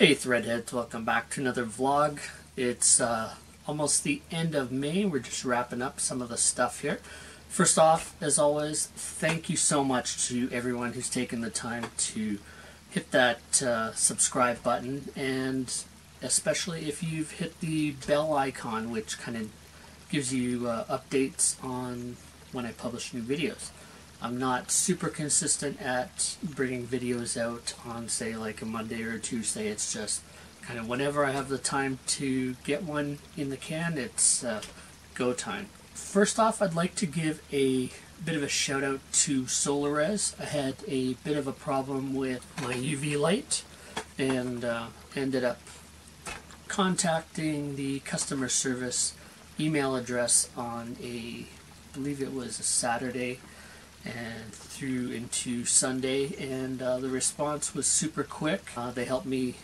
Hey Threadheads, welcome back to another vlog. It's almost the end of May. We're just wrapping up some of the stuff here. First off, as always, thank you so much to everyone who's taken the time to hit that subscribe button, and especially if you've hit the bell icon, which kind of gives you updates on when I publish new videos. I'm not super consistent at bringing videos out on, say, like a Monday or a Tuesday. It's just kind of whenever I have the time to get one in the can, it's go time. First off, I'd like to give a bit of a shout out to Solarez. I had a bit of a problem with my UV light and ended up contacting the customer service email address on I believe it was a Saturday, and through into Sunday, and the response was super quick. They helped me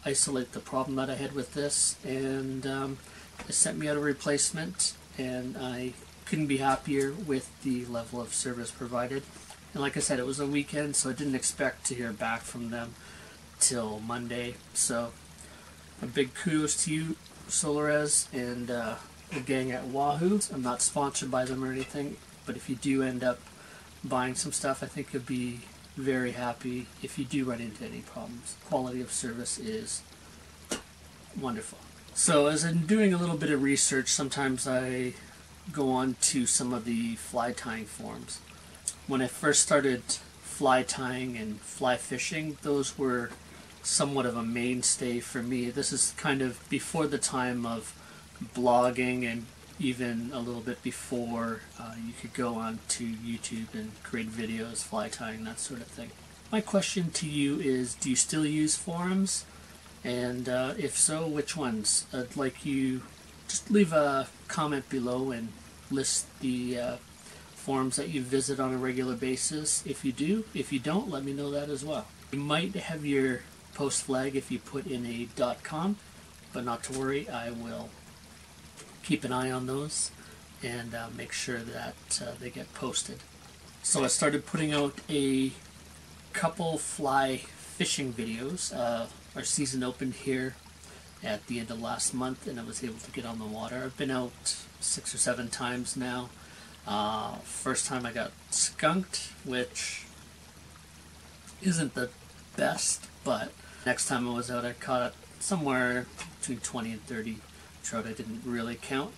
isolate the problem that I had with this, and they sent me out a replacement, and I couldn't be happier with the level of service provided. And like I said, it was a weekend, so I didn't expect to hear back from them till Monday. So a big kudos to you, Solarez, and the gang at Wahoo. I'm not sponsored by them or anything, but if you do end up buying some stuff, I think you'll be very happy if you do run into any problems. Quality of service is wonderful. So as I'm doing a little bit of research, sometimes I go on to some of the fly tying forums. When I first started fly tying and fly fishing, those were somewhat of a mainstay for me. This is kind of before the time of blogging, and even a little bit before you could go on to YouTube and create videos, fly tying, that sort of thing. My question to you is, do you still use forums? And if so, which ones? I'd like you just leave a comment below and list the forums that you visit on a regular basis. If you do, if you don't, let me know that as well. You might have your post flag if you put in a .com, but not to worry, I will keep an eye on those and make sure that they get posted. So I started putting out a couple fly fishing videos. Our season opened here at the end of last month, and I was able to get on the water. I've been out 6 or 7 times now. First time I got skunked, which isn't the best, but next time I was out I caught somewhere between 20 and 30 trout. I didn't really count,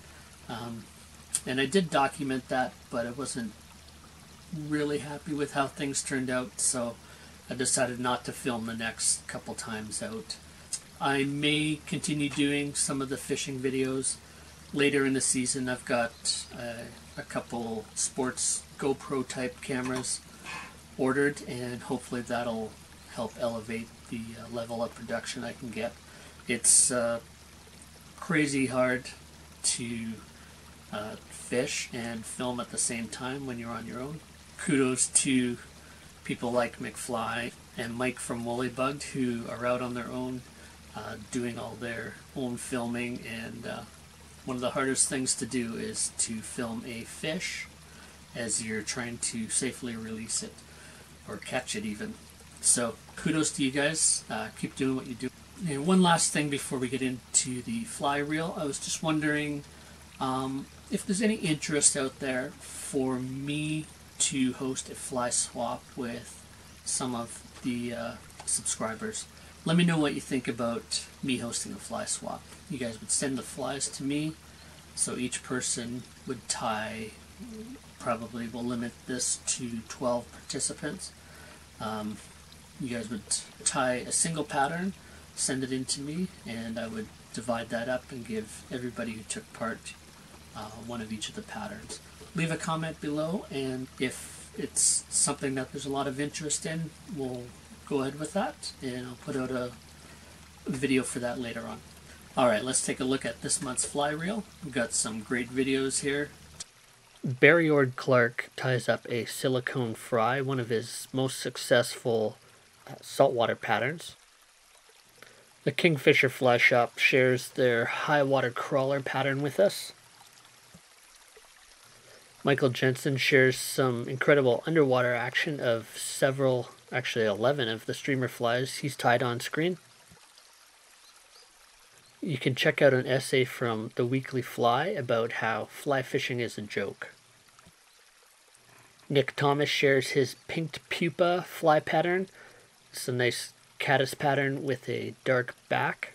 and I did document that, but I wasn't really happy with how things turned out, so I decided not to film the next couple times out. I may continue doing some of the fishing videos later in the season. I've got a couple sports GoPro type cameras ordered, and hopefully that'll help elevate the level of production I can get. It's crazy hard to fish and film at the same time when you're on your own. Kudos to people like McFly and Mike from Woollybugged, who are out on their own doing all their own filming, and one of the hardest things to do is to film a fish as you're trying to safely release it or catch it even. So kudos to you guys. Keep doing what you do. And one last thing before we get into the fly reel, I was just wondering if there's any interest out there for me to host a fly swap with some of the subscribers. Let me know what you think about me hosting a fly swap. You guys would send the flies to me, so each person would tie, probably we'll limit this to 12 participants. You guys would tie a single pattern, send it in to me, and I would divide that up and give everybody who took part one of each of the patterns. Leave a comment below, and if it's something that there's a lot of interest in, we'll go ahead with that, and I'll put out a video for that later on. Alright, let's take a look at this month's fly reel. We've got some great videos here. Barry Clarke ties up a silicone fry, one of his most successful saltwater patterns. The Kingfisher Fly Shop shares their high water crawler pattern with us. Michael Jensen shares some incredible underwater action of several, actually 11 of the streamer flies he's tied on screen. you can check out an essay from The Weekly Fly about how fly fishing is a joke. Nick Thomas shares his pinked pupa fly pattern. It's a nice caddis pattern with a dark back.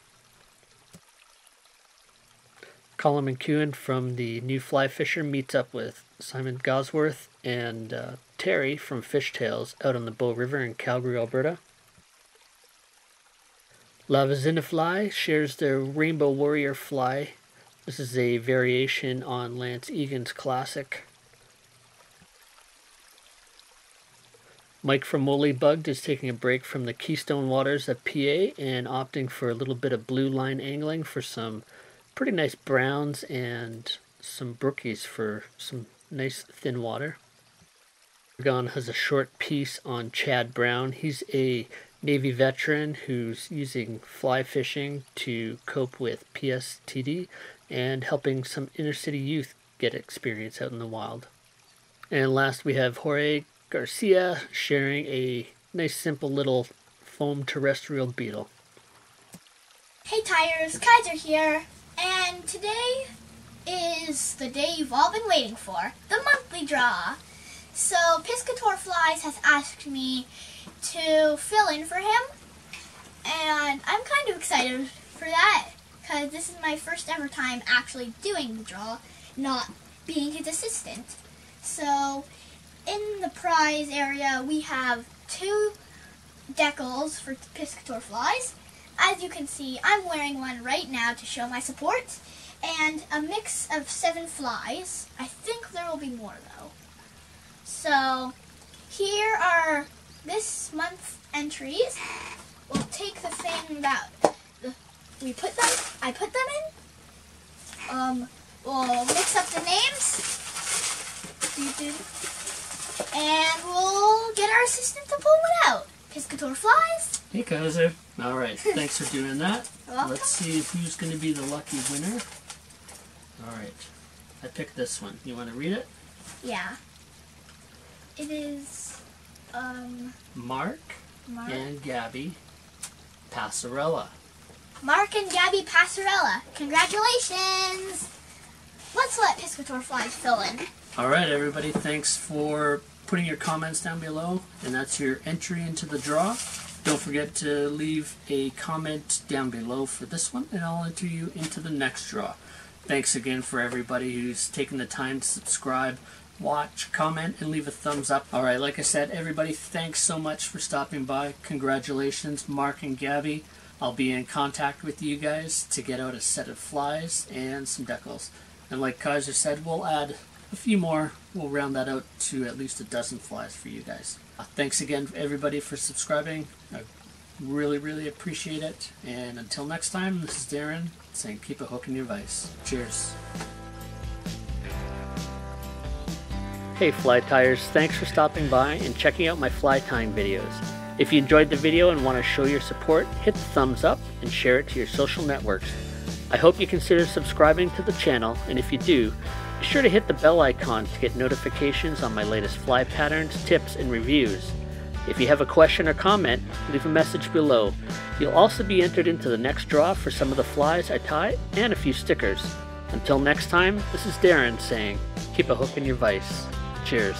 Colin McEwen from The New Fly Fisher meets up with Simon Gosworth and Terry from Fish Tales out on the Bow River in Calgary, Alberta. Lavezzinifly shares their Rainbow Warrior fly. This is a variation on Lance Egan's classic. Mike from Moley Bugged is taking a break from the Keystone Waters at PA and opting for a little bit of blue line angling for some pretty nice browns and some brookies for some nice thin water. Oregon has a short piece on Chad Brown. He's a Navy veteran who's using fly fishing to cope with PSTD and helping some inner city youth get experience out in the wild. And last we have Jorge Garcia sharing a nice simple little foam terrestrial beetle. Hey Tires, Kaiser here, and today is the day you've all been waiting for, the monthly draw. So Piscator Flies has asked me to fill in for him, and I'm kind of excited for that because this is my first ever time actually doing the draw, not being his assistant. So in the prize area we have 2 decals for Piscator Flies. As you can see, I'm wearing one right now to show my support, and a mix of 7 flies. I think there will be more though. So here are this month's entries. We'll take the thing that I put them in. We'll mix up the names. And we'll get our assistant to pull one out. Piscator Flies. Hey Kaiser. Alright, thanks for doing that. Welcome. Let's see who's going to be the lucky winner. Alright, I picked this one. You want to read it? Yeah. It is, Mark and Gabby Passarella. Mark and Gabby Passarella. Congratulations! Let's let Piscator Flies fill in. Alright everybody, thanks for putting your comments down below, and that's your entry into the draw. Don't forget to leave a comment down below for this one, and I'll enter you into the next draw. Thanks again for everybody who's taken the time to subscribe, watch, comment, and leave a thumbs up. Alright, like I said, everybody, thanks so much for stopping by. Congratulations, Mark and Gabby. I'll be in contact with you guys to get out a set of flies and some decals. And like Kaiser said, we'll add a few more. We'll round that out to at least a dozen flies for you guys. Thanks again, everybody, for subscribing. I really appreciate it. And until next time, this is Darren saying keep a hook in your vise. Cheers. Hey Fly Tires, thanks for stopping by and checking out my fly tying videos. If you enjoyed the video and want to show your support, hit the thumbs up and share it to your social networks. I hope you consider subscribing to the channel, and if you do, be sure to hit the bell icon to get notifications on my latest fly patterns, tips, and reviews. If you have a question or comment, leave a message below. You'll also be entered into the next draw for some of the flies I tie and a few stickers. Until next time, this is Darren saying, keep a hook in your vise. Cheers.